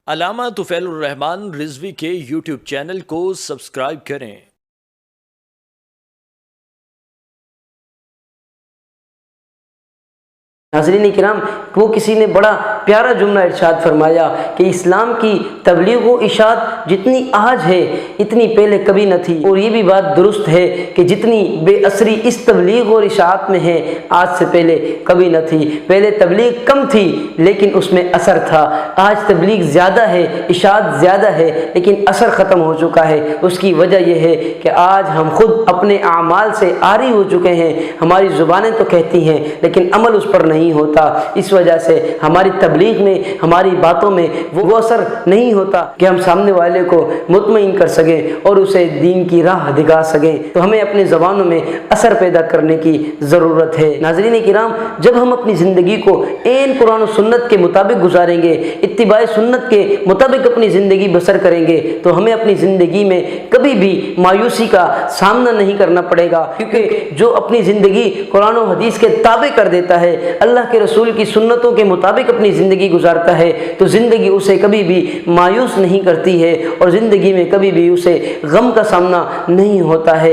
علامہ طفیل الرحمان رضوی کے YouTube channel کو subscribe کریں۔ ناظرین کرام، وہ کسی نے بڑا پیارا جملہ ارشاد فرمایا کہ اسلام کی تبلیغ و اشاعت جتنی آج ہے اتنی پہلے کبھی نہ تھی، اور یہ بھی بات درست ہے کہ جتنی بے اثری اس تبلیغ اور اشاعت میں ہے آج سے پہلے کبھی نہ تھی۔ پہلے تبلیغ کم تھی لیکن اس میں اثر تھا، آج تبلیغ زیادہ ہے، اشاعت زیادہ ہے لیکن اثر ختم ہو چکا ہے۔ اس کی وجہ یہ ہے کہ آج ہم خود اپنے اعمال سے عاری ہو چکے ہیں، ہماری زبانیں تو کہتی ہیں لیکن عمل اس پر نہیں ہوتا۔ اس وجہ سے ہماری تبلیغ میں، ہماری باتوں میں وہ اثر نہیں ہوتا کہ ہم سامنے والے کو مطمئن کر سکیں اور اسے دین کی راہ دکھا سکیں۔ تو ہمیں اپنی زبانوں میں اثر پیدا کرنے کی ضرورت ہے۔ ناظرین کرام، جب ہم اپنی زندگی کو عین قرآن و سنت کے مطابق گزاریں گے، اتباع سنت کے مطابق اپنی زندگی بسر کریں گے، تو ہمیں اپنی زندگی میں کبھی بھی مایوسی کا سامنا نہیں کرنا پڑے گا، کیونکہ جو اپنی زندگی قرآن و حدیث کے تابع کر دیتا ہے، اللہ کے رسول کی سنتوں کے مطابق اپنی زندگی گزارتا ہے، تو زندگی اسے کبھی بھی مایوس نہیں کرتی ہے اور زندگی میں کبھی بھی اسے غم کا سامنا نہیں ہوتا ہے۔